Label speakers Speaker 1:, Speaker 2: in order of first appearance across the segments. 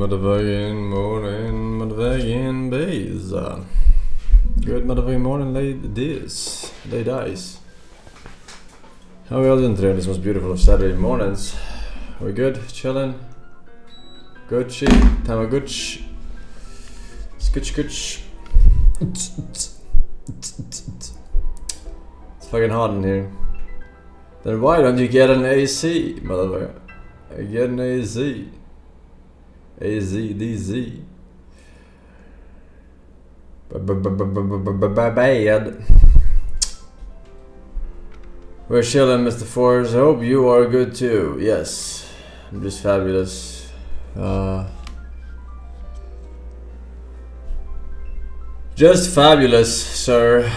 Speaker 1: motherfucking bees. Good motherfucking morning, ladies. How are we all doing today on this most beautiful of Saturday mornings? We good? Chilling? Gucci? Tamaguchi? Scooch. It's fucking hot in here. Then why don't you get an AC, motherfucker? Get an AC. AZDZ. Bad. We're chilling, Mr. Forsen. Hope you are good too. Yes, I'm just fabulous. Just fabulous, sir.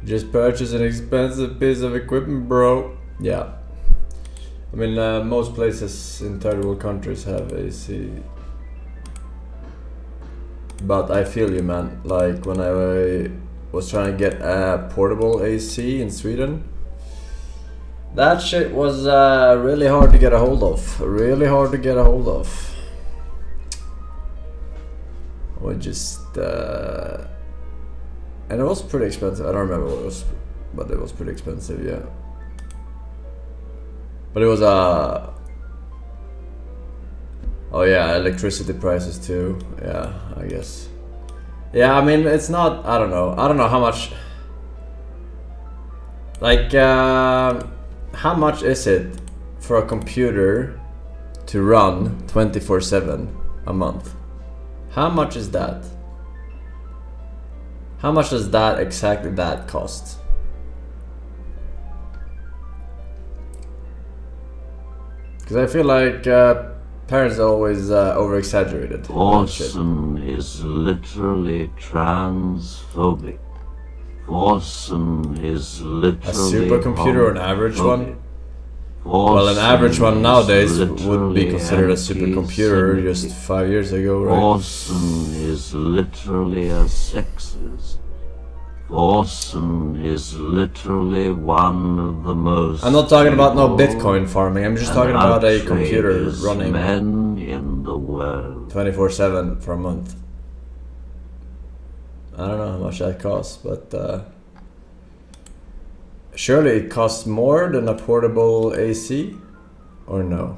Speaker 1: Just purchased an expensive piece of equipment, bro. Yeah. I mean, most places in third world countries have AC. But I feel you, man. Like, when I was trying to get a portable AC in Sweden, that shit was really hard to get a hold of. Or just... and it was pretty expensive. I don't remember what it was, but it was pretty expensive, yeah. But it was oh yeah, electricity prices too. Yeah, I guess. Yeah, I mean, it's not, I don't know how much, like, how much is it for a computer to run 24/7 a month? How much is that? How much does that exactly cost? Because I feel like parents always over-exaggerated.
Speaker 2: Forsen is literally transphobic. Forsen is literally...
Speaker 1: A supercomputer or an average one? Well, an average one nowadays would be considered a supercomputer just 5 years ago, right?
Speaker 2: Forsen is literally a sexist. Forsen is literally one of the most...
Speaker 1: I'm not talking about no Bitcoin farming, I'm just talking about a computer running
Speaker 2: men in the world
Speaker 1: 24/7 for a month. I don't know how much that costs, but surely it costs more than a portable AC, or no?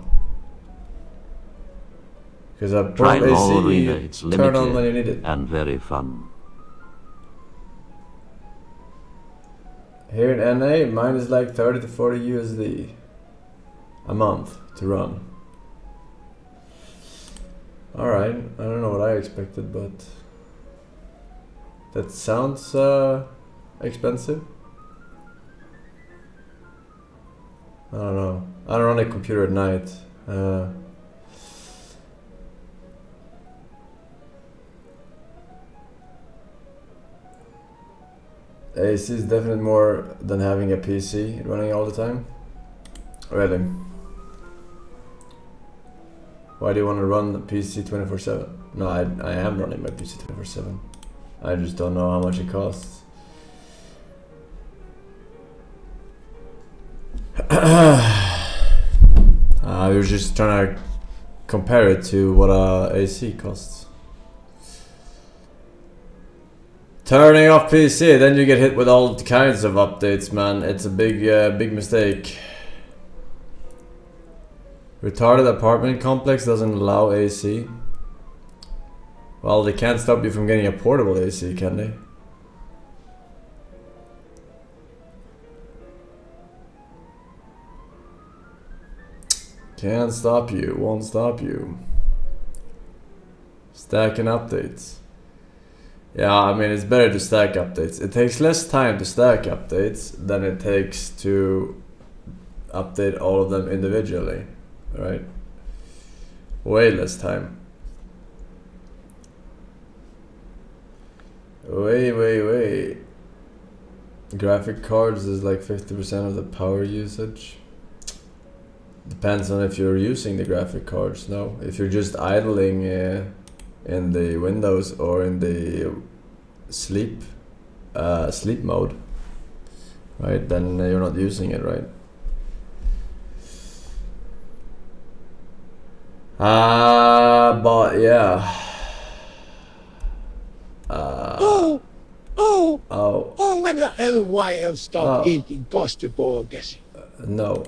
Speaker 1: Because a portable AC, you turn on when you need it.
Speaker 2: And very fun.
Speaker 1: Here in NA, mine is like 30 to 40 USD a month to run. Alright, I don't know what I expected, but that sounds expensive. I don't know. I don't run a computer at night. AC is definitely more than having a PC running all the time. Really? Why do you want to run the PC 24/7? No, I am running my PC 24/7. I just don't know how much it costs. I was just trying to compare it to what a AC costs. Turning off PC, then you get hit with all kinds of updates, man. It's a big mistake. Retarded apartment complex doesn't allow AC. Well, they can't stop you from getting a portable AC, can they? Can't stop you, won't stop you. Stacking updates. Yeah, I mean, it's better to stack updates. It takes less time to stack updates than it takes to update all of them individually, right? Way less time. Way. Graphic cards is like 50% of the power usage. Depends on if you're using the graphic cards, no? If you're just idling in the Windows or in the sleep mode, right? Then you're not using it, right? But yeah.
Speaker 3: Oh, when the hell why I'll stop eating pasta bolognese?
Speaker 1: No,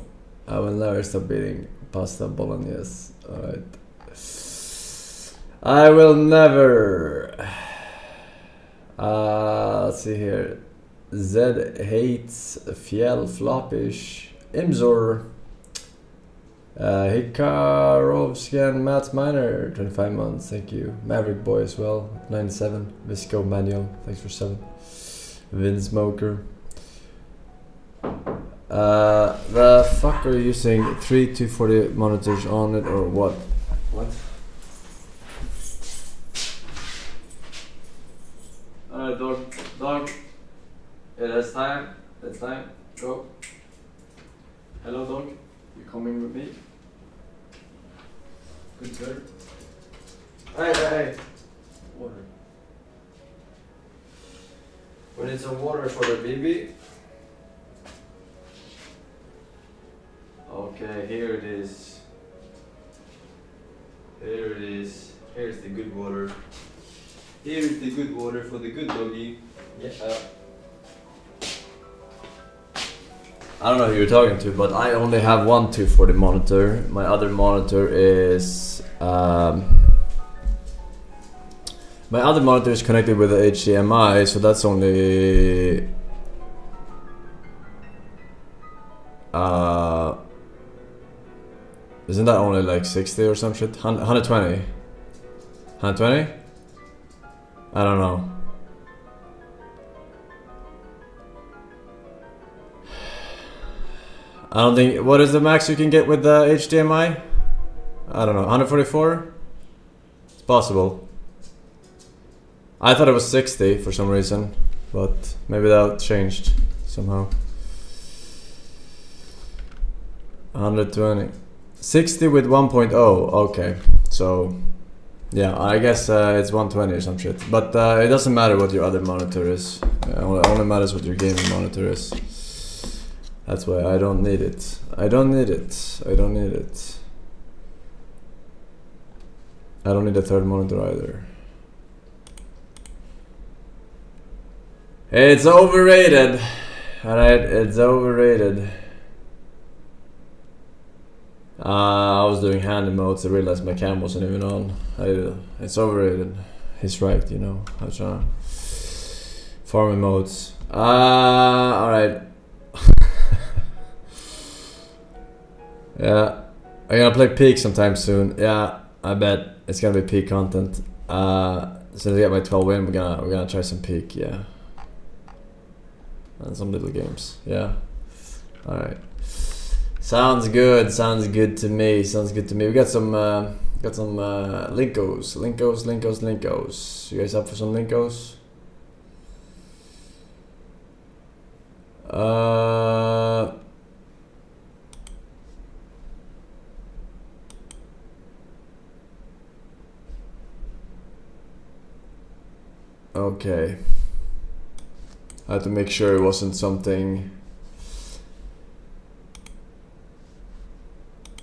Speaker 1: I will never stop eating pasta bolognese. Alright. I will never. Let's see here. Zed hates Fjell Floppish. Imzor. Hikarovskan Matt Miner, 25 months, thank you. Maverick Boy as well, 97. Visco Manual, thanks for 7. Vin Smoker. The fuck are you using 3 240 monitors on it or what? What? Alright, dog. It is time. It's time. Go. Hello, dog. You coming with me? Good sir. Hey. Water. We need some water for the baby. Okay, here it is. Here's the good water. Here's the good water for the good doggy. Yeah. I don't know who you're talking to, but I only have one 240 monitor. My other monitor is connected with the HDMI, so that's only isn't that only like 60 or some shit? 120? 120? I don't know. I don't think. What is the max you can get with the HDMI? I don't know. 144? It's possible. I thought it was 60 for some reason, but maybe that changed somehow. 120. 60 with 1.0. Okay, so yeah, I guess it's 120 or some shit. But it doesn't matter what your other monitor is. It only matters what your gaming monitor is. That's why I don't need it. I don't need a third monitor either. It's overrated. Alright, it's overrated. I was doing hand emotes. I realized my cam wasn't even on. It's overrated. He's right, you know. I was trying to farm emotes. Alright. Yeah, I'm gonna play Peak sometime soon. Yeah, I bet it's gonna be Peak content. As soon as I get my 12 win, we're gonna try some Peak. Yeah, and some little games. Yeah. All right. Sounds good. Sounds good to me. We got some Linkos. You guys up for some Linkos? Okay. I had to make sure it wasn't something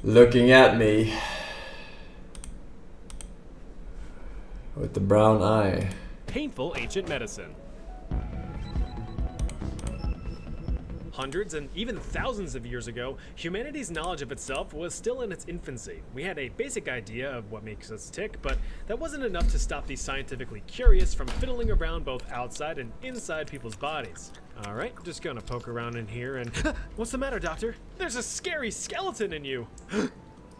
Speaker 1: looking at me with the brown eye.
Speaker 4: Painful ancient medicine. Hundreds and even thousands of years ago, humanity's knowledge of itself was still in its infancy. We had a basic idea of what makes us tick, but that wasn't enough to stop the scientifically curious from fiddling around both outside and inside people's bodies. Alright, just gonna poke around in here and... What's the matter, doctor? There's a scary skeleton in you!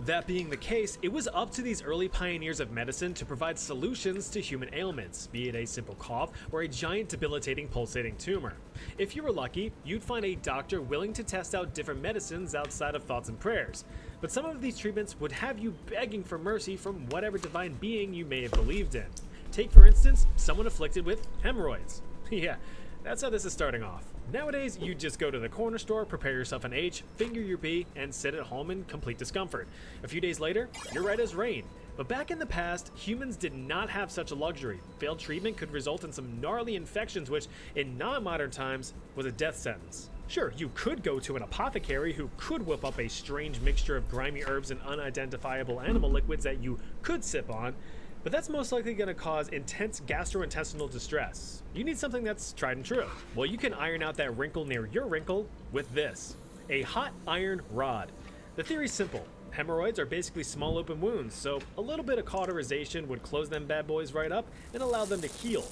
Speaker 4: That being the case, it was up to these early pioneers of medicine to provide solutions to human ailments, be it a simple cough or a giant debilitating pulsating tumor. If you were lucky, you'd find a doctor willing to test out different medicines outside of thoughts and prayers. But some of these treatments would have you begging for mercy from whatever divine being you may have believed in. Take, for instance, someone afflicted with hemorrhoids. Yeah, that's how this is starting off. Nowadays, you just go to the corner store, prepare yourself an H, finger your B, and sit at home in complete discomfort. A few days later, you're right as rain. But back in the past, humans did not have such a luxury. Failed treatment could result in some gnarly infections which, in non-modern times, was a death sentence. Sure, you could go to an apothecary who could whip up a strange mixture of grimy herbs and unidentifiable animal liquids that you could sip on, but that's most likely going to cause intense gastrointestinal distress. You need something that's tried and true. Well, you can iron out that wrinkle near your wrinkle with this, a hot iron rod. The theory's simple. Hemorrhoids are basically small open wounds, so a little bit of cauterization would close them bad boys right up and allow them to heal.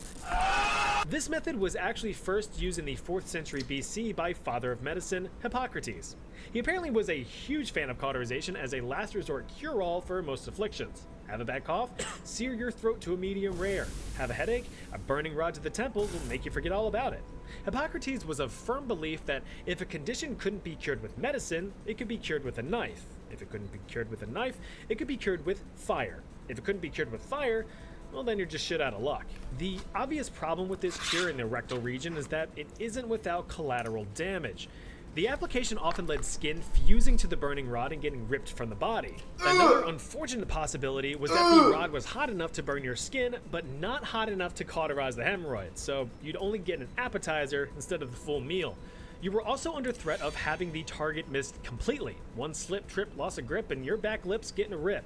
Speaker 4: This method was actually first used in the 4th century BC by father of medicine, Hippocrates. He apparently was a huge fan of cauterization as a last resort cure-all for most afflictions. Have a bad cough? Sear your throat to a medium rare. Have a headache? A burning rod to the temples will make you forget all about it. Hippocrates was of firm belief that if a condition couldn't be cured with medicine, it could be cured with a knife. If it couldn't be cured with a knife, it could be cured with fire. If it couldn't be cured with fire, well, then you're just shit out of luck. The obvious problem with this cure in the rectal region is that it isn't without collateral damage. The application often led skin fusing to the burning rod and getting ripped from the body. Another unfortunate possibility was that the rod was hot enough to burn your skin, but not hot enough to cauterize the hemorrhoid, so you'd only get an appetizer instead of the full meal. You were also under threat of having the target missed completely. One slip, trip, loss of grip, and your back lip's getting a rip.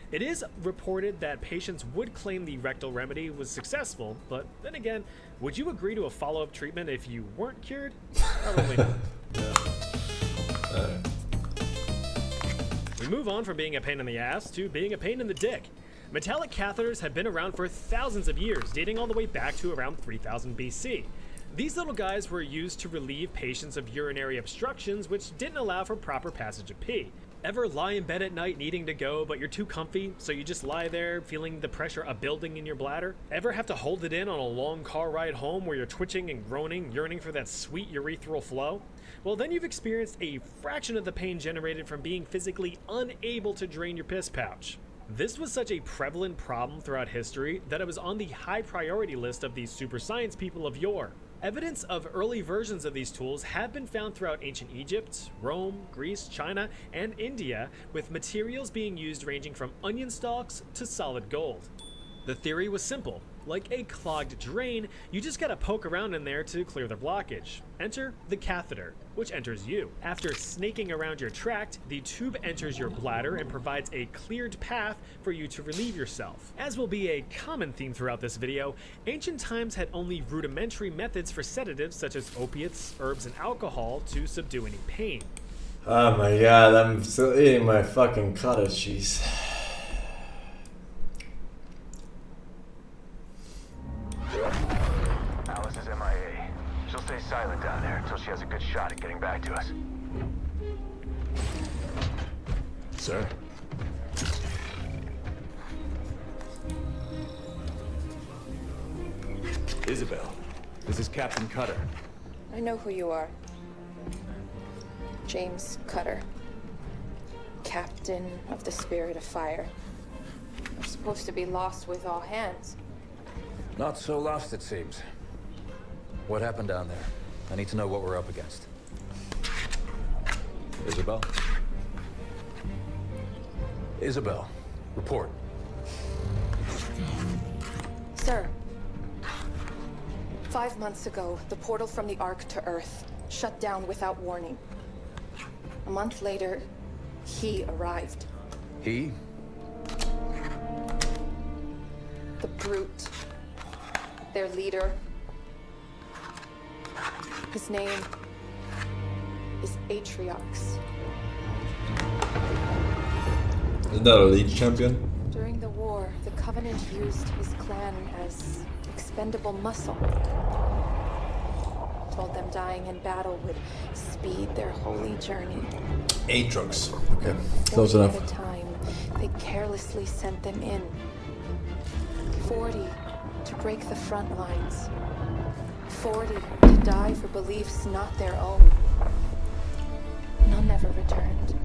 Speaker 4: It is reported that patients would claim the rectal remedy was successful, but then again, would you agree to a follow-up treatment if you weren't cured? Probably not. We move on from being a pain in the ass to being a pain in the dick. Metallic catheters have been around for thousands of years, dating all the way back to around 3000 BC. These little guys were used to relieve patients of urinary obstructions which didn't allow for proper passage of pee. Ever lie in bed at night needing to go, but you're too comfy, so you just lie there feeling the pressure of building in your bladder? Ever have to hold it in on a long car ride home where you're twitching and groaning, yearning for that sweet urethral flow? Well, then you've experienced a fraction of the pain generated from being physically unable to drain your piss pouch. This was such a prevalent problem throughout history that it was on the high priority list of these super science people of yore. Evidence of early versions of these tools have been found throughout ancient Egypt, Rome, Greece, China, and India, with materials being used ranging from onion stalks to solid gold. The theory was simple. Like a clogged drain, you just gotta poke around in there to clear the blockage. Enter the catheter, which enters you. After snaking around your tract, the tube enters your bladder and provides a cleared path for you to relieve yourself. As will be a common theme throughout this video, ancient times had only rudimentary methods for sedatives such as opiates, herbs, and alcohol to subdue any pain.
Speaker 1: Oh my god, I'm still eating my fucking cottage cheese.
Speaker 5: Alice is MIA. She'll stay silent down there until she has a good shot at getting back to us.
Speaker 3: Sir?
Speaker 6: Isabel, this is Captain Cutter.
Speaker 7: I know who you are. James Cutter. Captain of the Spirit of Fire. We're supposed to be lost with all hands.
Speaker 6: Not so lost, it seems. What happened down there? I need to know what we're up against. Isabel? Isabel, report.
Speaker 7: Sir, 5 months ago, the portal from the Ark to Earth shut down without warning. A month later, he arrived.
Speaker 6: He?
Speaker 7: The Brute. Their leader. His name is Atriox.
Speaker 1: Isn't that a league champion?
Speaker 7: During the war, the Covenant used his clan as expendable muscle. Told them dying in battle would speed their holy journey.
Speaker 1: Aatrox. Okay, close
Speaker 7: 40
Speaker 1: enough.
Speaker 7: at a time, they carelessly sent them in. 40 to break the front lines. 40 to die for beliefs not their own. None ever returned.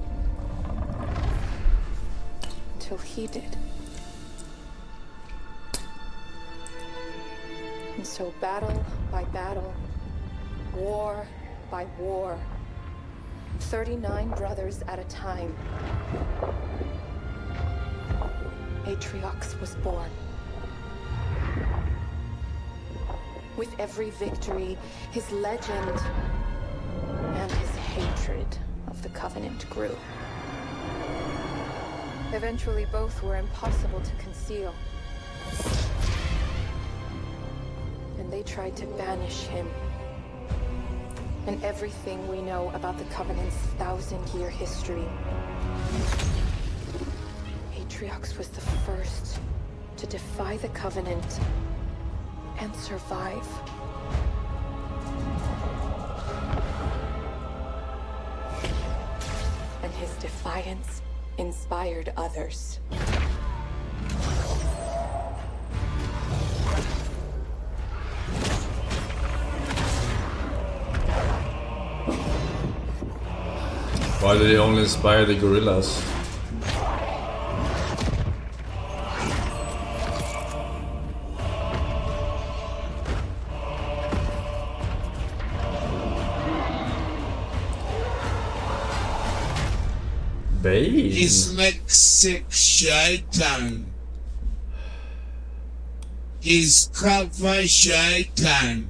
Speaker 7: Until he did. And so battle by battle, war by war, 39 brothers at a time, Atriox was born. With every victory, his legend the Covenant grew. Eventually, both were impossible to conceal. And they tried to banish him. And everything we know about the Covenant's 1,000-year history. Atriox was the first to defy the Covenant and survive. And his defiance inspired others.
Speaker 1: Why did he only inspire the gorillas? Bane?
Speaker 3: Dyslexic Shaitan. Discover Shaitan.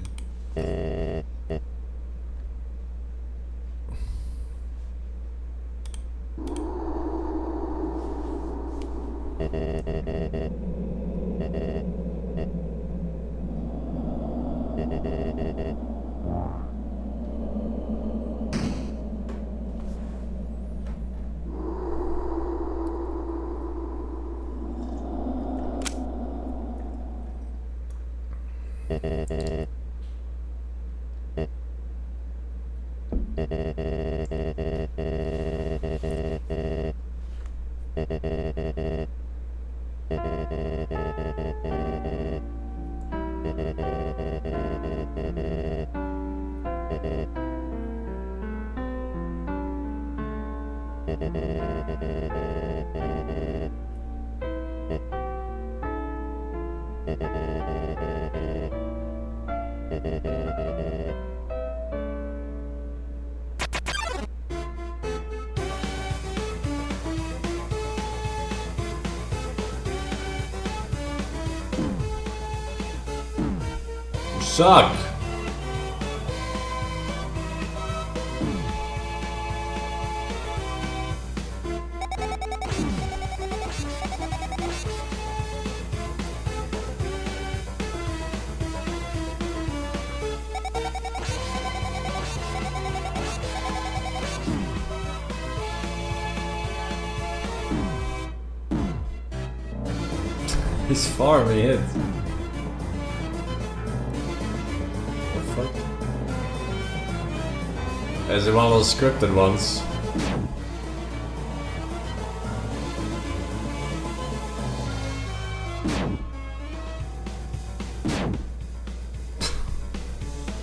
Speaker 1: Suck! He's farming it. Is it one of those scripted ones?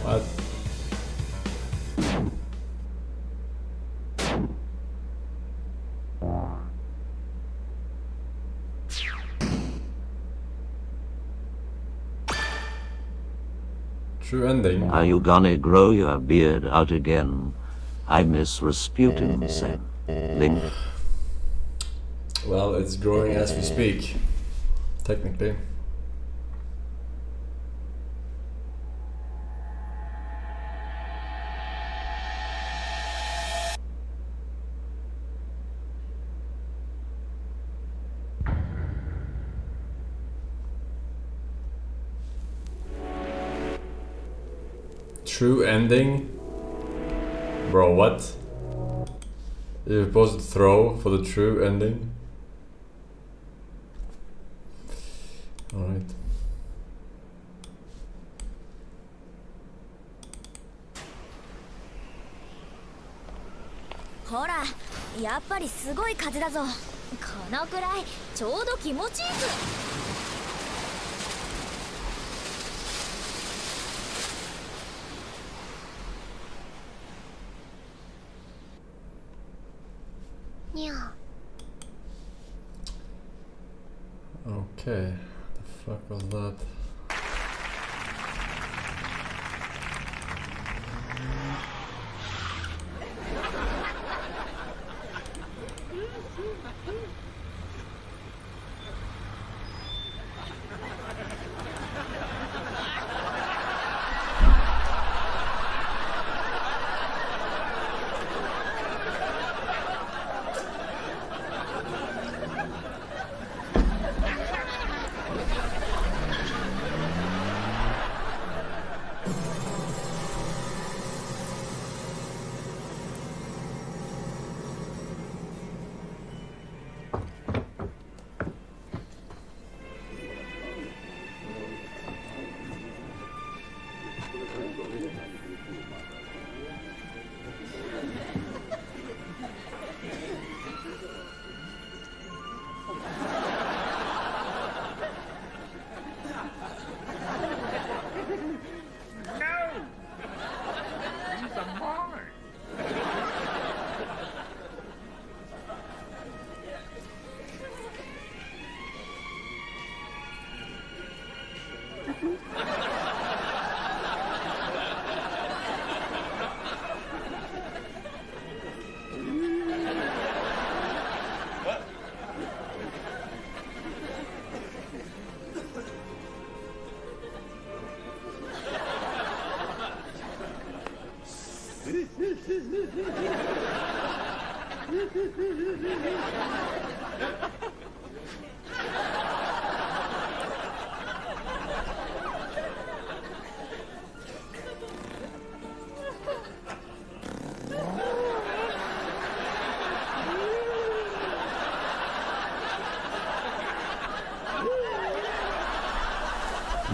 Speaker 1: What? True ending.
Speaker 2: Are you gonna grow your beard out again? I miss Rasputin, Sam. Link.
Speaker 1: Well, it's growing as we speak. Technically. True ending? Bro, what? You're supposed to throw for the true ending? Alright.
Speaker 8: Hora, やっぱりすごい風だぞ。このくらいちょうど気持ちいいぜ。
Speaker 1: Okay, the fuck was that?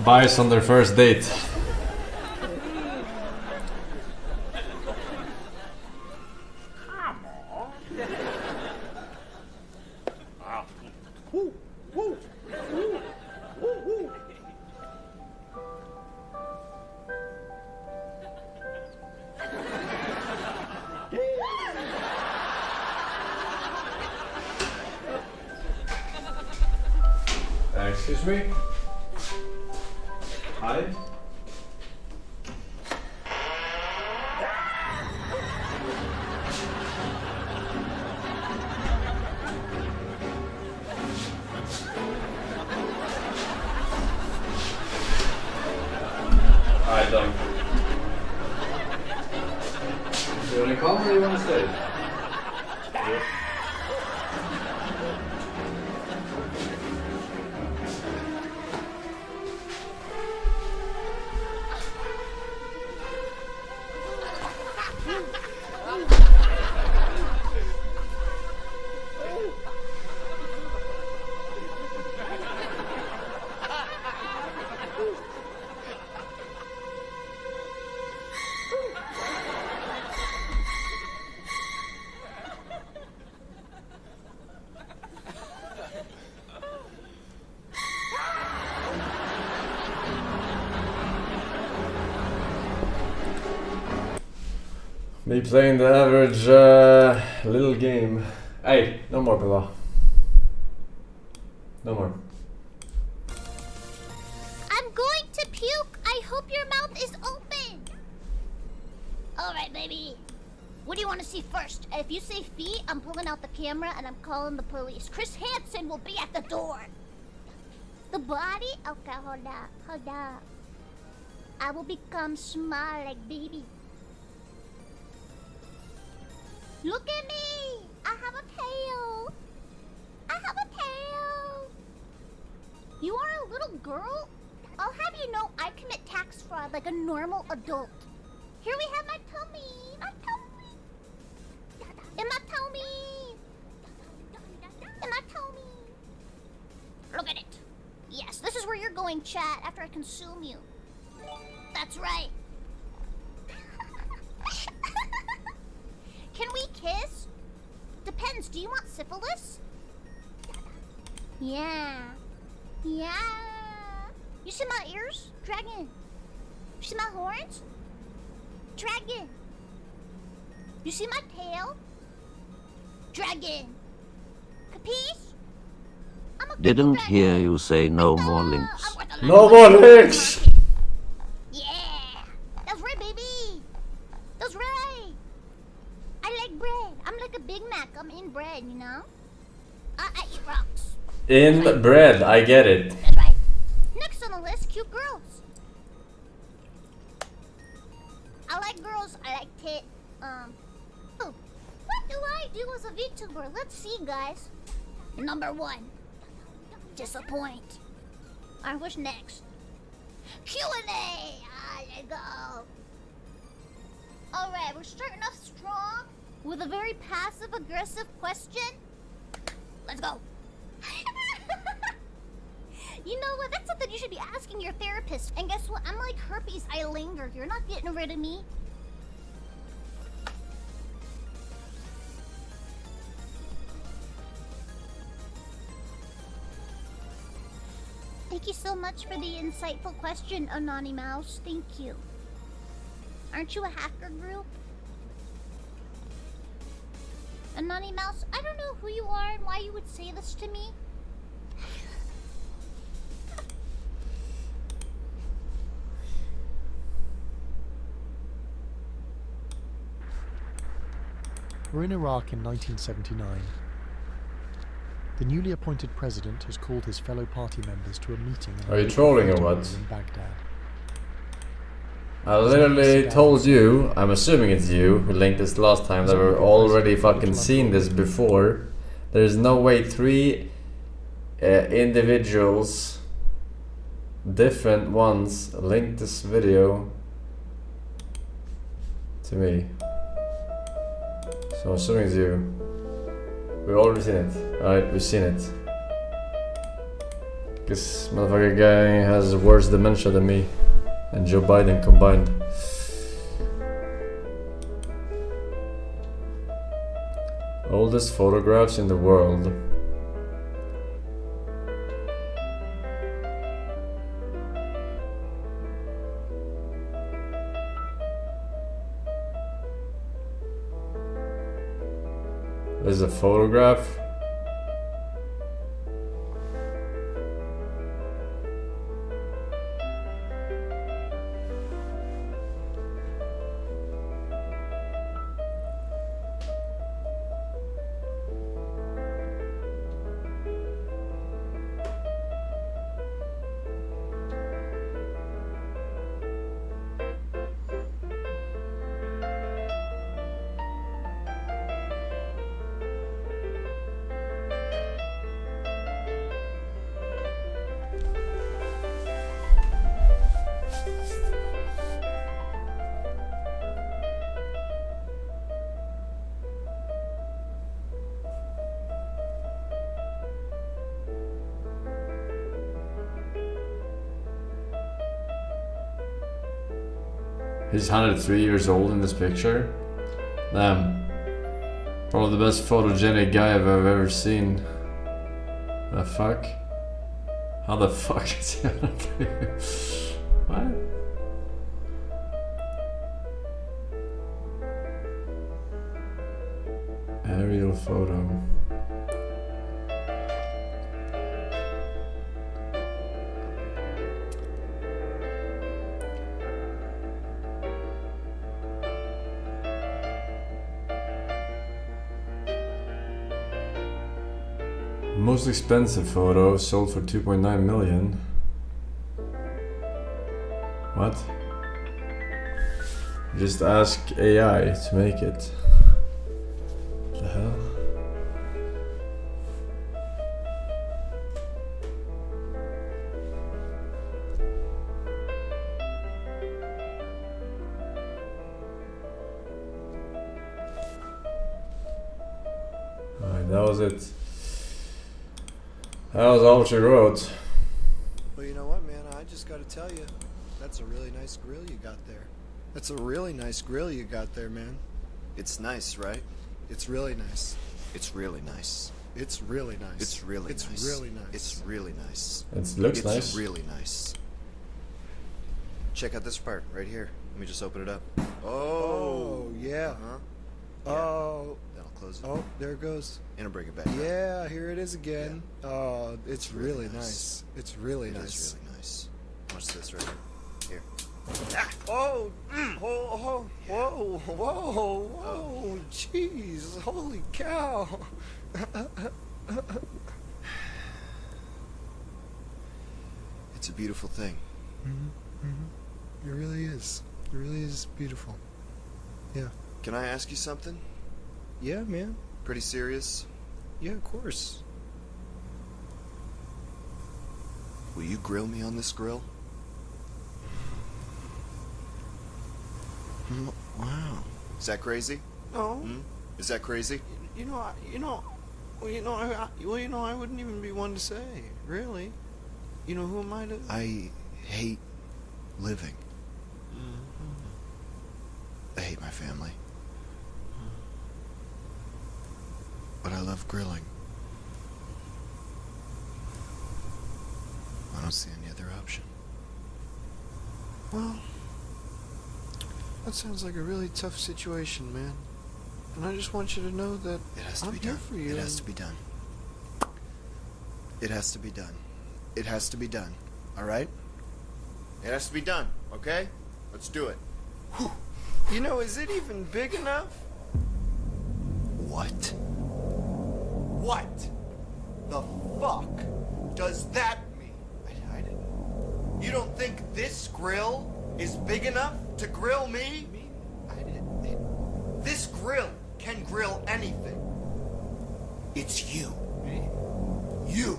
Speaker 1: Bias on their first date. Excuse me? Hi? Alright, done. You wanna come or you wanna stay? Yeah. Me playing the average little game. Hey, no more, Papa. No more.
Speaker 8: I'm going to puke. I hope your mouth is open. Alright, baby. What do you want to see first? If you say feet, I'm pulling out the camera and I'm calling the police. Chris Hansen will be at the door. The body? Okay, hold up. I will become small like baby. Look at me! I have a tail! You are a little girl? I'll have you know I commit tax fraud like a normal adult. Here we have my tummy! In my tummy! Look at it! Yes, this is where you're going, chat, after I consume you. That's right. Can we kiss? Depends. Do you want syphilis? Yeah. You see my ears? Dragon. You see my horns? Dragon. You see my tail? Dragon. Capiche?
Speaker 2: Didn't hear you say no more links.
Speaker 1: No more links!
Speaker 8: Yeah. That's right, baby. That's right. I like bread. I'm like a Big Mac. I'm in bread, you know? I eat rocks.
Speaker 1: In bread, I get it.
Speaker 8: That's right. Next on the list, cute girls. I like girls. I like tit. What do I do as a VTuber? Let's see, guys. Number 1. Disappoint. Alright, what's next? Q&A. Let's go. Alright, we're starting off strong with a very passive-aggressive question. Let's go. You know what? That's something you should be asking your therapist. And guess what? I'm like herpes. I linger. You're not getting rid of me. Thank you so much for the insightful question, Anonymous. Thank you. Aren't you a hacker group? Anonymous, I don't know who you are and why you would say this to me.
Speaker 9: We're in Iraq in 1979. The newly appointed president has called his fellow party members to a meeting.
Speaker 1: Are you trolling or what?
Speaker 9: In Baghdad.
Speaker 1: I literally told you, I'm assuming it's you who linked this last time, that we've already fucking seen this before. There's no way 3 individuals, different ones, linked this video to me. So I'm assuming it's you. We've already seen it. Alright, we've seen it. This motherfucker guy has worse dementia than me and Joe Biden combined. Oldest photographs in the world. This is a photograph. He's 103 years old in this picture. Damn. Probably the best photogenic guy I've ever seen. The fuck? How the fuck is he 103? What? Aerial photo. Most expensive photo sold for 2.9 million. What? Just ask AI to make it. What the hell? Alright, that was it. That was all she wrote.
Speaker 10: Well, you know what, man? I just got to tell you, that's a really nice grill you got there. That's a really nice grill you got there, man. It's nice, right? It's really nice.
Speaker 5: It's really nice.
Speaker 10: It's really nice.
Speaker 5: It's really nice.
Speaker 10: It's really nice.
Speaker 5: It's really nice.
Speaker 1: It looks nice.
Speaker 5: It's really nice. Check out this part right here. Let me just open it up.
Speaker 10: Oh, yeah.
Speaker 5: Uh-huh.
Speaker 10: Yeah. Oh.
Speaker 5: That'll close it.
Speaker 10: Oh, there it goes.
Speaker 5: And I'll bring it back.
Speaker 10: Yeah, here it is again.
Speaker 5: Yeah.
Speaker 10: Oh, it's really nice. It's really nice.
Speaker 5: It's really nice. Watch this right here. Here.
Speaker 10: Ah! Oh, whoa, whoa, whoa, whoa, jeez, holy cow.
Speaker 5: It's a beautiful thing.
Speaker 10: It really is. It really is beautiful. Yeah.
Speaker 5: Can I ask you something?
Speaker 10: Yeah, man.
Speaker 5: Pretty serious?
Speaker 10: Yeah, of course.
Speaker 5: Will you grill me on this grill?
Speaker 10: Wow.
Speaker 5: Is that crazy?
Speaker 10: No.
Speaker 5: Is that crazy?
Speaker 10: I wouldn't even be one to say, really. You know, who am I to...
Speaker 5: I hate living. I hate my family. But I love grilling. I don't see any other option.
Speaker 10: Well, that sounds like a really tough situation, man. And I just want you to know that
Speaker 5: It has to
Speaker 10: I'm
Speaker 5: be
Speaker 10: here
Speaker 5: done.
Speaker 10: for you.
Speaker 5: It has to be done. It has to be done. It has to be done. All right? It has to be done, okay? Let's do it.
Speaker 10: Whew. You know, is it even big enough?
Speaker 5: What?
Speaker 10: What the fuck does that mean?
Speaker 5: I didn't know.
Speaker 10: You don't think this grill is big enough
Speaker 5: To grill me? This grill can grill anything. It's you. You.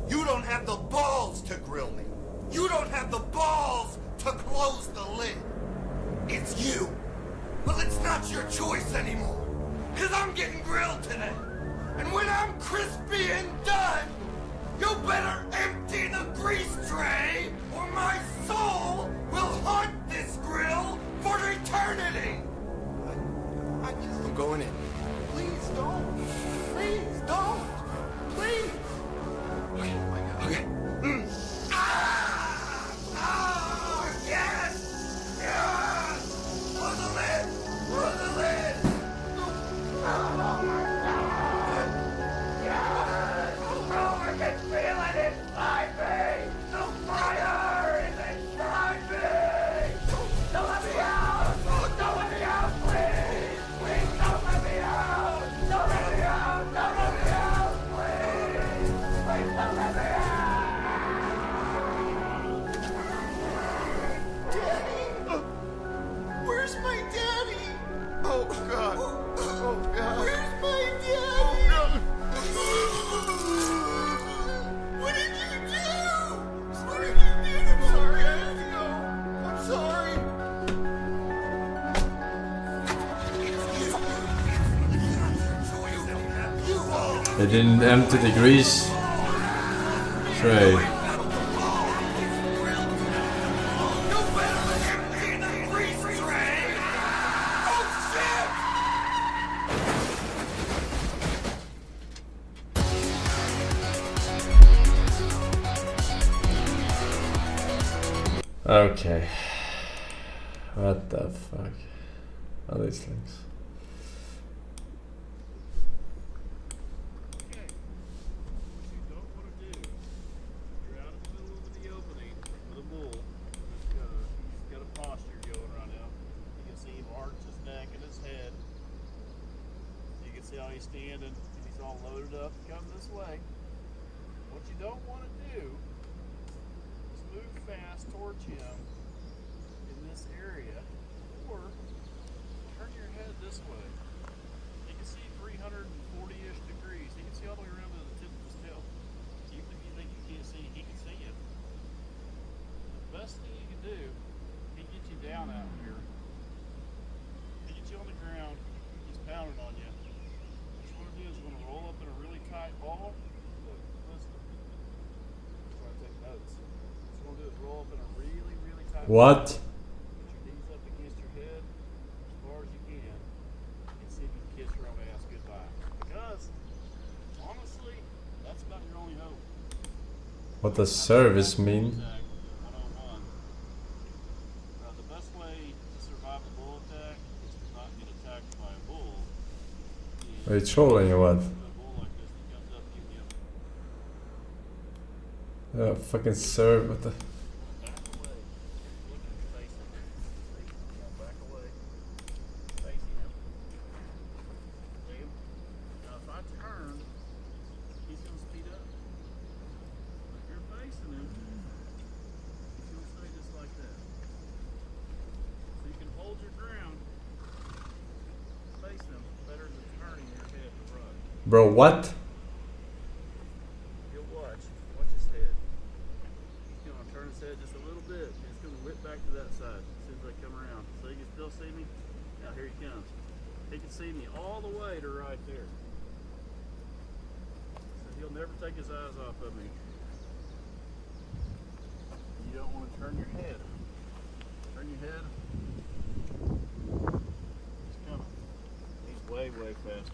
Speaker 5: You don't have the balls to grill me. You don't have the balls to close the lid. It's you. Well, it's not your choice anymore. Because I'm getting grilled today. And when I'm crispy and done, you better empty the grease tray or my soul will haunt this grill for eternity. I'm going in. Please don't. Please don't. Please. Okay. Yes! Yes! Close the lid! Close the lid! Oh my God! Yes! Oh, I can feel it inside me! The fire is inside me! Don't let me out! Don't let me out, please! Please don't let me out! Don't let me out! Don't let me out, please! Please don't let me out! Where's my daddy? Oh, God. Oh, God. Where's my daddy? What did you do? What did you do? I'm sorry, I have to go. I'm sorry.
Speaker 1: They didn't empty the grease tray. Okay. What the fuck are these things?
Speaker 11: Standing and he's all loaded up, come this way. What you don't want to do is move fast towards him in this area, or turn your head this way. You can see 340-ish degrees. You can see all the way around to the tip of his tail. Even if you think you can't see, he can see you. The best thing you can do, he get you down out here. He gets you on the ground, he's pounding on you. Is going to roll up in a really tight ball. Look, listen. I'm trying to take notes. What you're going to do is roll up in a really, really tight
Speaker 1: What?
Speaker 11: ball. Put your knees up against your head as far as you can and see if you can kiss your own ass goodbye. Because, honestly, that's about your only hope.
Speaker 1: What does service mean?
Speaker 11: The best way to survive a bull attack is to not get attacked by a bull.
Speaker 1: Are you trolling or what? Yeah, fucking serve, what the... Bro, what?
Speaker 11: You'll watch. Watch his head. He's going to turn his head just a little bit, and it's going to whip back to that side as soon as I come around. So you can still see me? Now here he comes. He can see me all the way to right there. So he'll never take his eyes off of me. You don't want to turn your head. Turn your head. He's coming. He's way, way faster.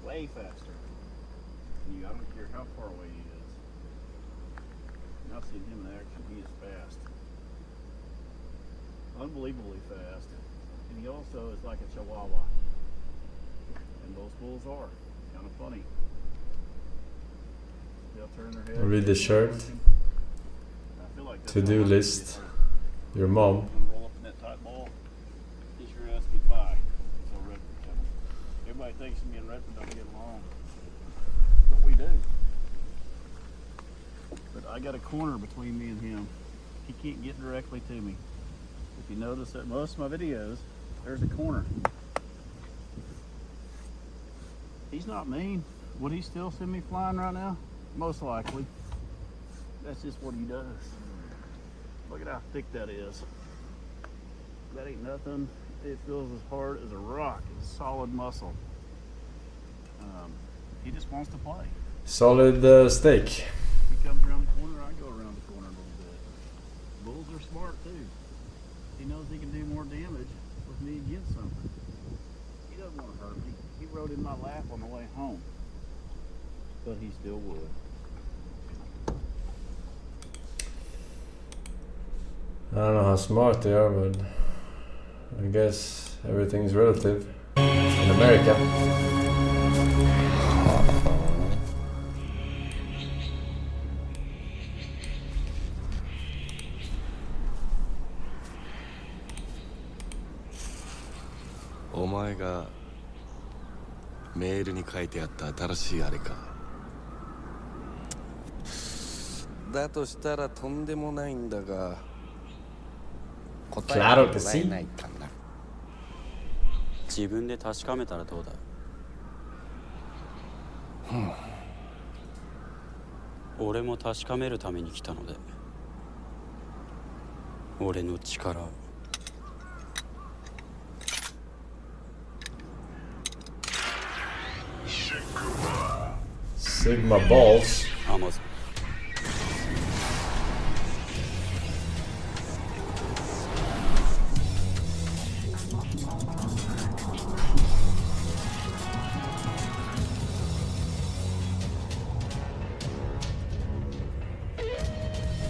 Speaker 11: Way faster. I don't care how far away he is. And I've seen him in action. He is fast. Unbelievably fast. And he also is like a chihuahua. And most bulls are. Kind of funny. They'll turn their head.
Speaker 1: Read the shirt.
Speaker 11: Like
Speaker 1: to-do list. Your mom.
Speaker 11: Roll up in that tight ball. Kiss your ass goodbye. So Redford coming. Everybody thinks me and Redford don't get along. But we do. But I got a corner between me and him. He can't get directly to me. If you notice that most of my videos, there's a corner. He's not mean. Would he still send me flying right now? Most likely. That's just what he does. Look at how thick that is. That ain't nothing. It feels as hard as a rock. It's solid muscle. He just wants to play.
Speaker 1: Solid steak.
Speaker 11: He comes around the corner, I go around the corner a little bit. Bulls are smart too. He knows he can do more damage with me against something. He doesn't want to hurt me. He rode in my lap on the way home. But he still would.
Speaker 1: I don't know how smart they are, but I guess everything's relative in America.
Speaker 12: お前がメールに書いてあった新しいあれか。だとしたらとんでもないんだが、答えてもらえないかな。
Speaker 13: 自分で確かめたらどうだ。俺も確かめるために来たので、俺の力を。
Speaker 1: Sigma balls.
Speaker 13: Amazon.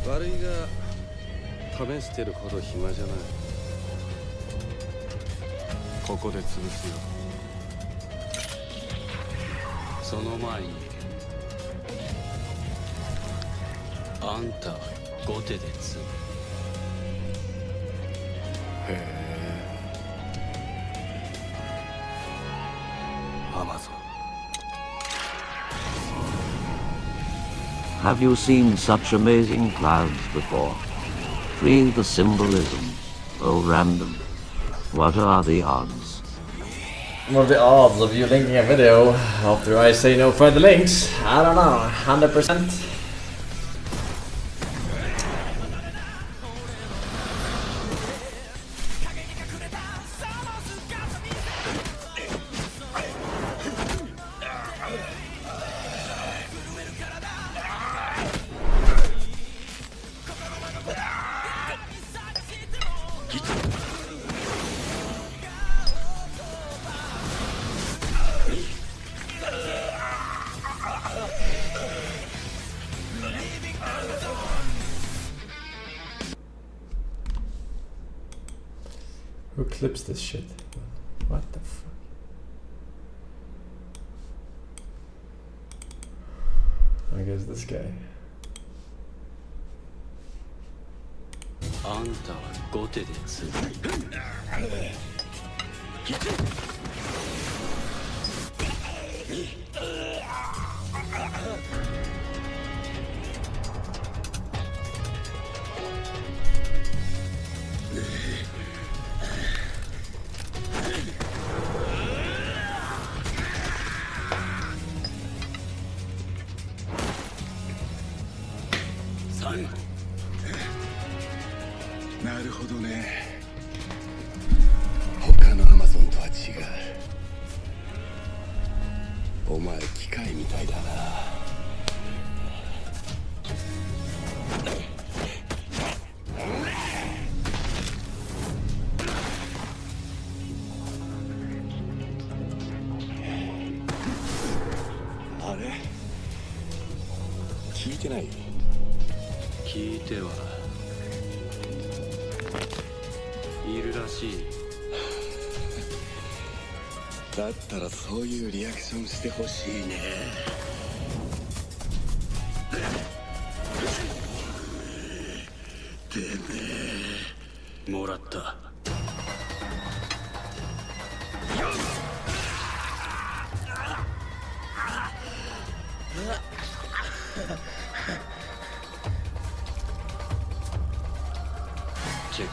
Speaker 12: Warui 試してるほど暇じゃない。ここで潰すよ。
Speaker 13: その前にあんたは後手で積む。
Speaker 12: へえ。アマゾン。
Speaker 2: Have you seen such amazing clouds before? Free the symbolism. Oh, random. What are the odds?
Speaker 1: What are the odds of you linking a video after I say no further links? I don't know, 100%? Who clips this shit? What the fuck? I guess this guy.
Speaker 13: あんたは後手で積む。
Speaker 12: なるほどね。他のアマゾンとは違う。お前機械みたいだな。あれ？聞いてない？
Speaker 13: 聞いてはいるらしい。
Speaker 12: だったらそういうリアクションしてほしいね。てめえ。
Speaker 13: もらった。チェック。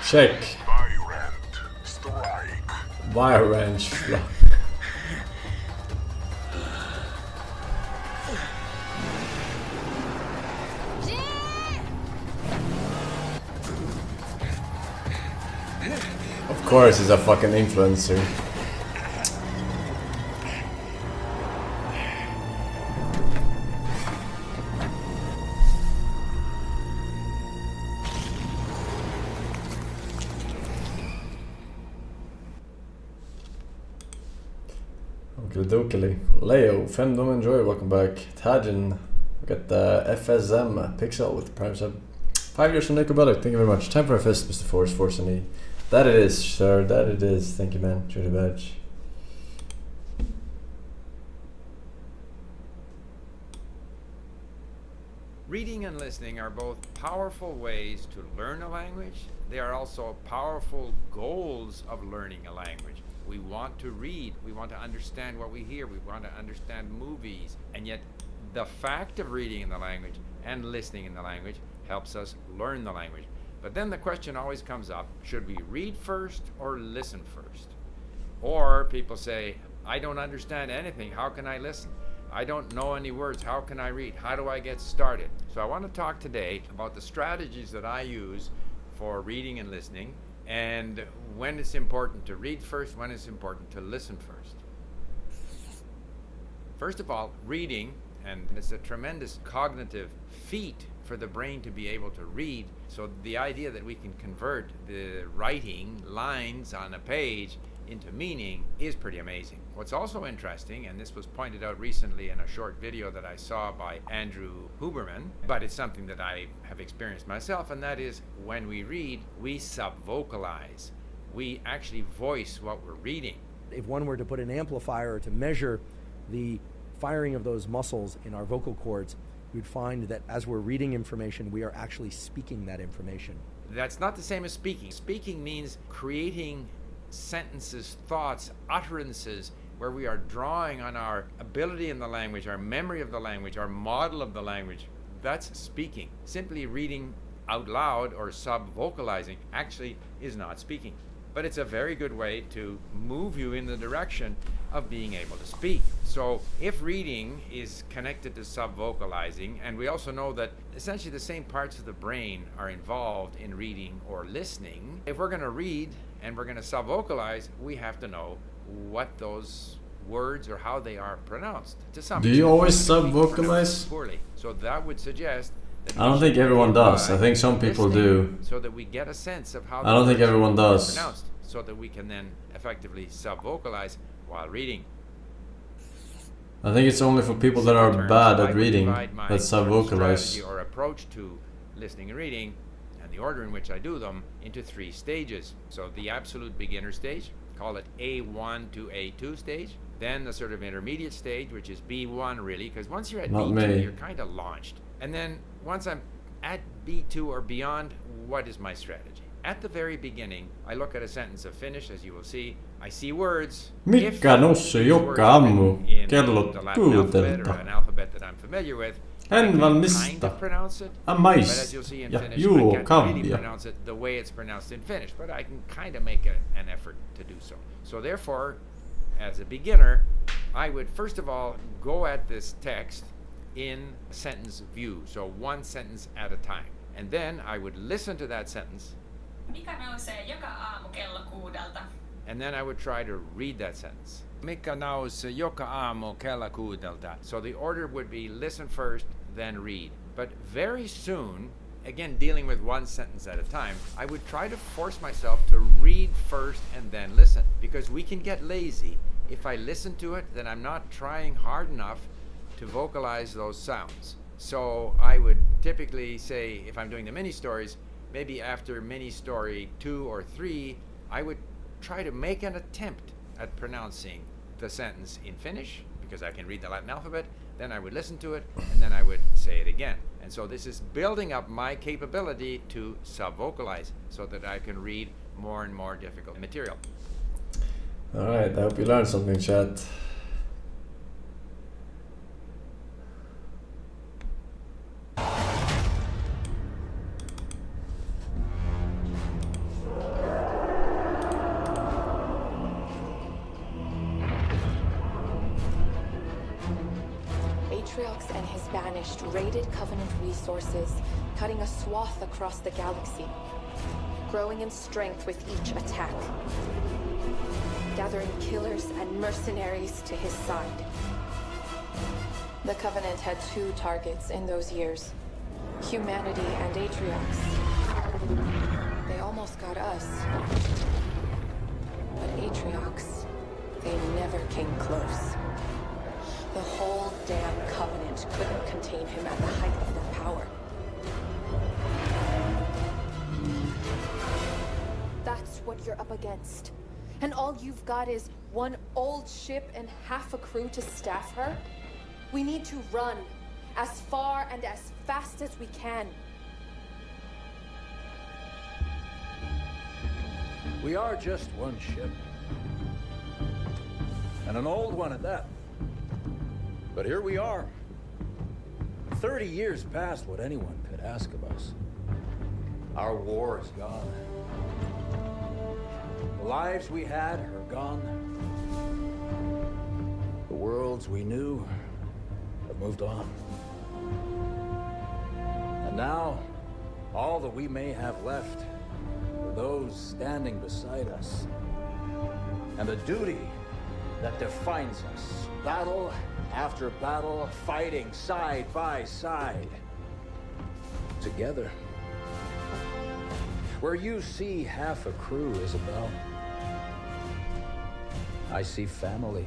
Speaker 1: Check. Wire wrench. Of course, he's a fucking influencer. Dokily. Leo, Femdom Enjoy, welcome back. Tajin, we got the FSM Pixel with the Prime sub. 5 years from Nico Bellic, thank you very much. Time for a fist, Mr. Forsen E. That it is, sir, that it is. Thank you, man. Enjoy the badge.
Speaker 14: Reading and listening are both powerful ways to learn a language. They are also powerful goals of learning a language. We want to read, we want to understand what we hear, we want to understand movies, and yet the fact of reading in the language and listening in the language helps us learn the language. But then the question always comes up, should we read first or listen first? Or people say, I don't understand anything, how can I listen? I don't know any words, how can I read? How do I get started? So I want to talk today about the strategies that I use for reading and listening, and when it's important to read first, when it's important to listen first. First of all, reading, and it's a tremendous cognitive feat for the brain to be able to read. So the idea that we can convert the writing lines on a page into meaning is pretty amazing. What's also interesting, and this was pointed out recently in a short video that I saw by Andrew Huberman, but it's something that I have experienced myself, and that is when we read, we sub-vocalize. We actually voice what we're reading.
Speaker 15: If one were to put an amplifier to measure the firing of those muscles in our vocal cords, you'd find that as we're reading information, we are actually speaking that information.
Speaker 14: That's not the same as speaking. Speaking means creating sentences, thoughts, utterances, where we are drawing on our ability in the language, our memory of the language, our model of the language. That's speaking. Simply reading out loud or sub-vocalizing actually is not speaking. But it's a very good way to move you in the direction of being able to speak. So if reading is connected to sub-vocalizing, and we also know that essentially the same parts of the brain are involved in reading or listening, if we're going to read and we're going to sub-vocalize, we have to know what those words or how they are pronounced. To some
Speaker 1: Do you always sub-vocalize?
Speaker 14: Poorly. So that would suggest that
Speaker 1: I don't think everyone does. I think some people do.
Speaker 14: So that we get a sense of how
Speaker 1: I don't think everyone does.
Speaker 14: Pronounced, so that we can then effectively sub-vocalize while reading.
Speaker 1: I think it's only for people that are bad at reading that sub-vocalize.
Speaker 14: Or approach to listening and reading, and the order in which I do them, into 3 stages. So the absolute beginner stage, call it A1 to A2 stage. Then the sort of intermediate stage, which is B1 really, because once you're at B2, you're kind of launched. And then once I'm at B2 or beyond, what is my strategy? At the very beginning, I look at a sentence of Finnish, as you will see. I see words.
Speaker 1: Mikä nossi joka aamu kello 6:00?
Speaker 14: An alphabet that I'm familiar with.
Speaker 1: En valmista. Maista ja juo kahvia.
Speaker 14: Pronounce it the way it's pronounced in Finnish, but I can kind of make an effort to do so. So therefore, as a beginner, I would first of all go at this text in sentence view, so one sentence at a time. And then I would listen to that sentence.
Speaker 16: Mikä nousee joka aamu kello 6:00?
Speaker 14: And then I would try to read that sentence. Mikä nousee joka aamu kello 6:00? So the order would be listen first, then read. But very soon, again dealing with one sentence at a time, I would try to force myself to read first and then listen. Because we can get lazy. If I listen to it, then I'm not trying hard enough to vocalize those sounds. So I would typically say, if I'm doing the mini stories, maybe after mini story 2 or 3, I would try to make an attempt at pronouncing the sentence in Finnish, because I can read the Latin alphabet. Then I would listen to it, and then I would say it again. And so this is building up my capability to sub-vocalize so that I can read more and more difficult material.
Speaker 1: Alright, I hope you learned something, chat.
Speaker 7: Atriox and his banished raided Covenant resources, cutting a swath across the galaxy, growing in strength with each attack, gathering killers and mercenaries to his side. The Covenant had two targets in those years, humanity and Atriox. They almost got us. But Atriox, they never came close. The whole damn Covenant couldn't contain him at the height of their power. That's what you're up against. And all you've got is one old ship and half a crew to staff her? We need to run as far and as fast as we can.
Speaker 6: We are just one ship. And an old one at that. But here we are. 30 years past what anyone could ask of us. Our war is gone. The lives we had are gone. The worlds we knew have moved on. And now, all that we may have left are those standing beside us. And the duty that defines us. Battle after battle, fighting side by side. Together. Where you see half a crew, Isabel, I see family,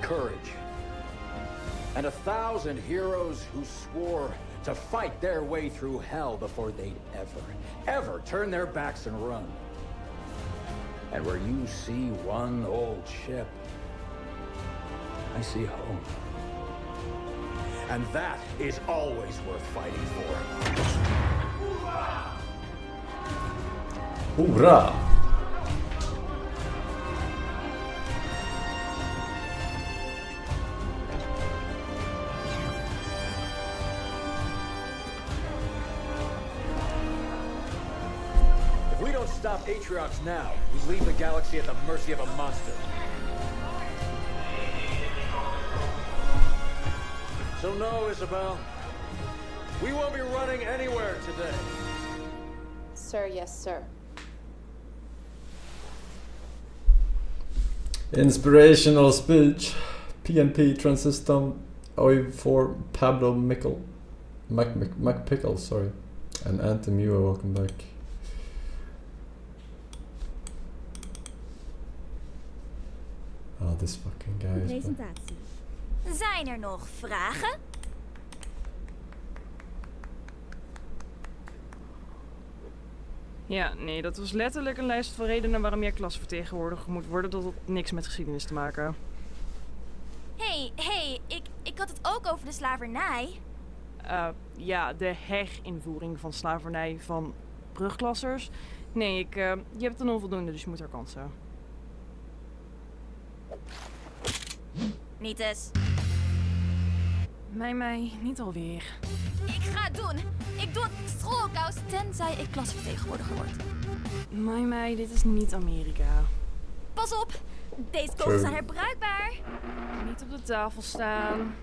Speaker 6: courage, and 1,000 heroes who swore to fight their way through hell before they'd ever turn their backs and run. And where you see one old ship, I see home. And that is always worth fighting for.
Speaker 1: Hoera!
Speaker 6: If we don't stop Atriox now, we leave the galaxy at the mercy of a monster. So no, Isabel. We won't be running anywhere today.
Speaker 7: Sir, yes, sir.
Speaker 1: Inspirational speech. PNP Transsystem OI4 Pablo McPickle, sorry. And Anthem, you are welcome back. Oh, this fucking guy is
Speaker 17: Presentatie. Zijn er nog vragen?
Speaker 18: Ja, nee, dat was letterlijk een lijst van redenen waarom jij klasvertegenwoordiger moet worden. Dat had niks met geschiedenis te maken.
Speaker 17: Hey, ik had het ook over de slavernij.
Speaker 18: Ja, de herinvoering van slavernij van brugklassers. Nee, je hebt een onvoldoende, dus je moet herkansen.
Speaker 17: Niet eens.
Speaker 18: Mij, niet alweer.
Speaker 17: Ik ga het doen. Ik doe het schoolkous tenzij ik klasvertegenwoordiger word.
Speaker 18: Mij, dit is niet Amerika.
Speaker 17: Pas op, deze kogels zijn herbruikbaar.
Speaker 18: Niet op de tafel staan.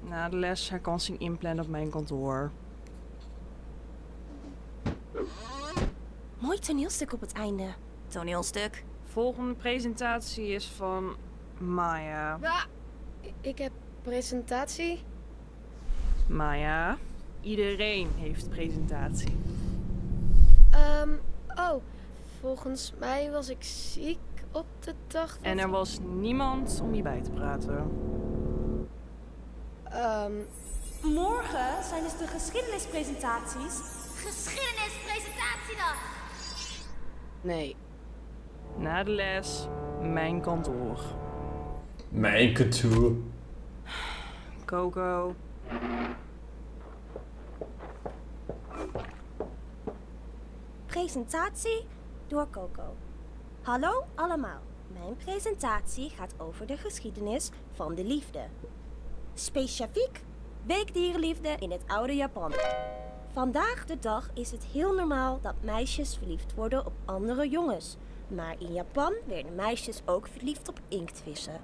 Speaker 18: Na de les herkansing inplannen op mijn kantoor.
Speaker 17: Mooi toneelstuk op het einde. Toneelstuk?
Speaker 18: Volgende presentatie is van Maya.
Speaker 19: Ja, ik heb presentatie.
Speaker 18: Maya, iedereen heeft presentatie.
Speaker 19: Volgens mij was ik ziek op de dag.
Speaker 18: En er was niemand om je bij te praten.
Speaker 17: Morgen zijn dus de geschiedenispresentaties. Geschiedenispresentatiedag!
Speaker 19: Nee.
Speaker 18: Na de les, mijn kantoor.
Speaker 1: Mijn kantoor.
Speaker 18: Coco.
Speaker 17: Presentatie door Coco. Hallo allemaal. Mijn presentatie gaat over de geschiedenis van de liefde.
Speaker 20: specifiek weekdierenliefde in het oude Japan. Vandaag de dag is het heel normaal dat meisjes verliefd worden op andere jongens. Maar in Japan werden meisjes ook verliefd op inktvissen.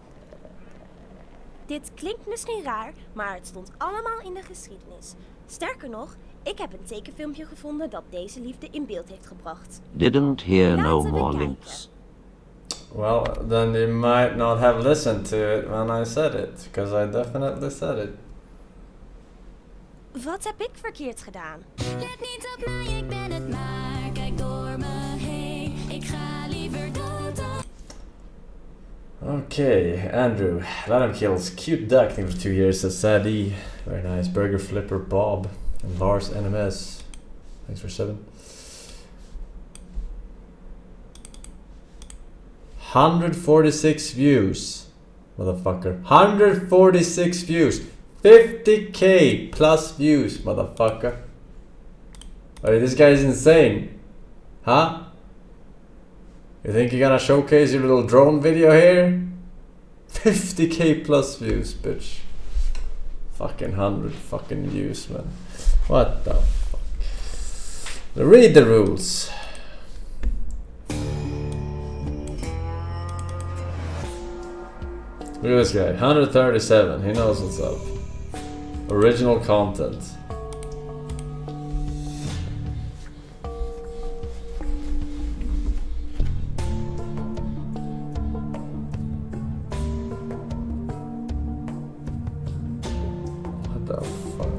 Speaker 20: Dit klinkt misschien raar, maar het stond allemaal in de geschiedenis. Sterker nog, ik heb een tekenfilmpje gevonden dat deze liefde in beeld heeft gebracht.
Speaker 2: Didn't hear no
Speaker 20: Laten we
Speaker 2: more
Speaker 20: kijken.
Speaker 2: links.
Speaker 1: Well, then you might not have listened to it when I said it, because I definitely said it.
Speaker 20: Wat heb ik verkeerd gedaan?
Speaker 17: Let niet op mij, ik ben het maar. Kijk door me heen, ik ga liever dood.
Speaker 1: Okay, Andrew. Let him kills cute duck thing for 2 years. That's Sadie. Very nice. Burger Flipper Bob. And Lars NMS. Thanks for 7. 146 views. Motherfucker. 146 views. 50k plus views, motherfucker. I mean, this guy is insane. Huh? You think you're gonna showcase your little drone video here? 50k plus views, bitch. Fucking 100 fucking views, man. What the fuck? Read the rules. Look at this guy, 137, he knows what's up. Original content. What the fuck?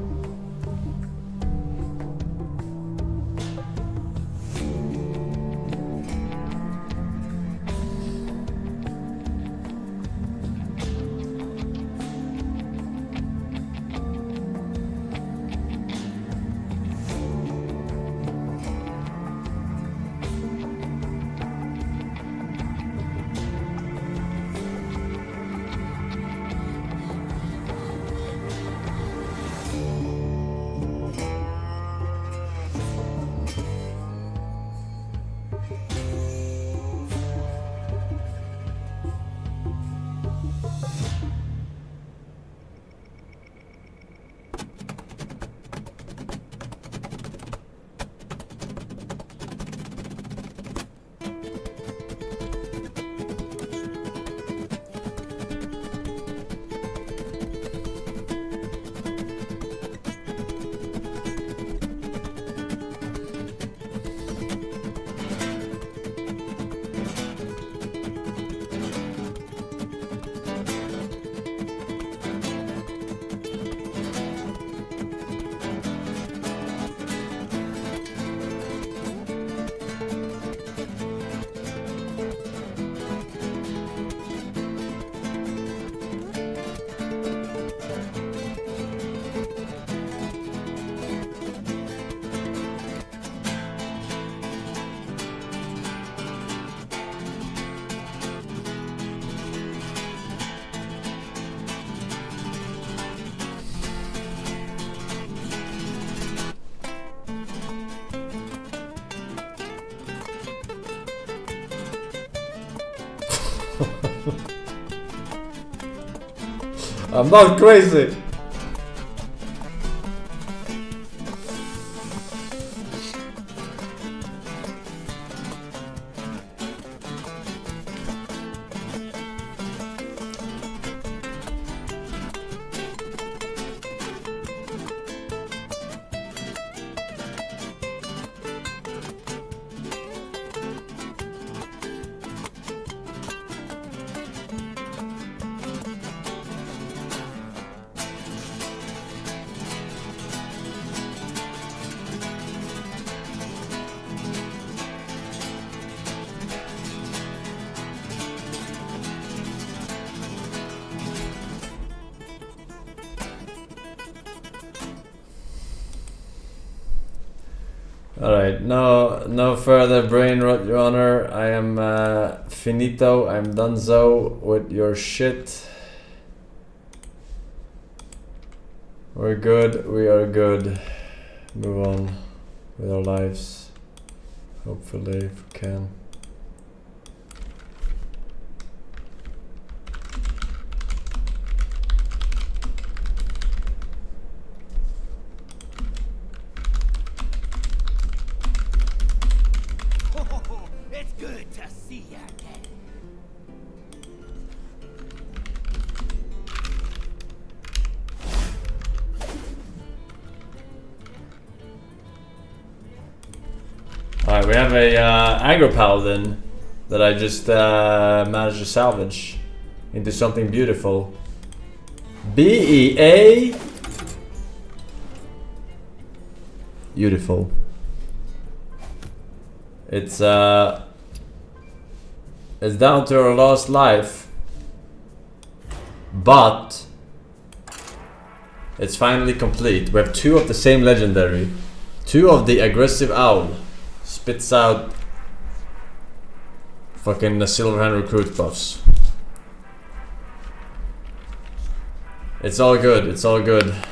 Speaker 1: I'm not crazy. Alright, no further brain rot, Your Honor. I am finito, I'm donezo with your shit. We're good, we are good. Move on with our lives. Hopefully, if we can. Alright, we have a aggro paladin that I just managed to salvage into something beautiful. BEA. Beautiful. It's down to our last life, but it's finally complete. We have 2 of the same legendary. 2 of the aggressive owl spits out fucking the Silverhand recruit buffs. It's all good. It's all good. I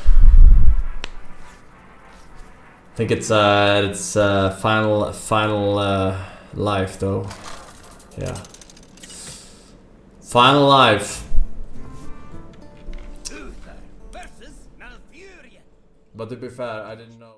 Speaker 1: think it's final life though. Yeah. Final life. But to be fair, I didn't know.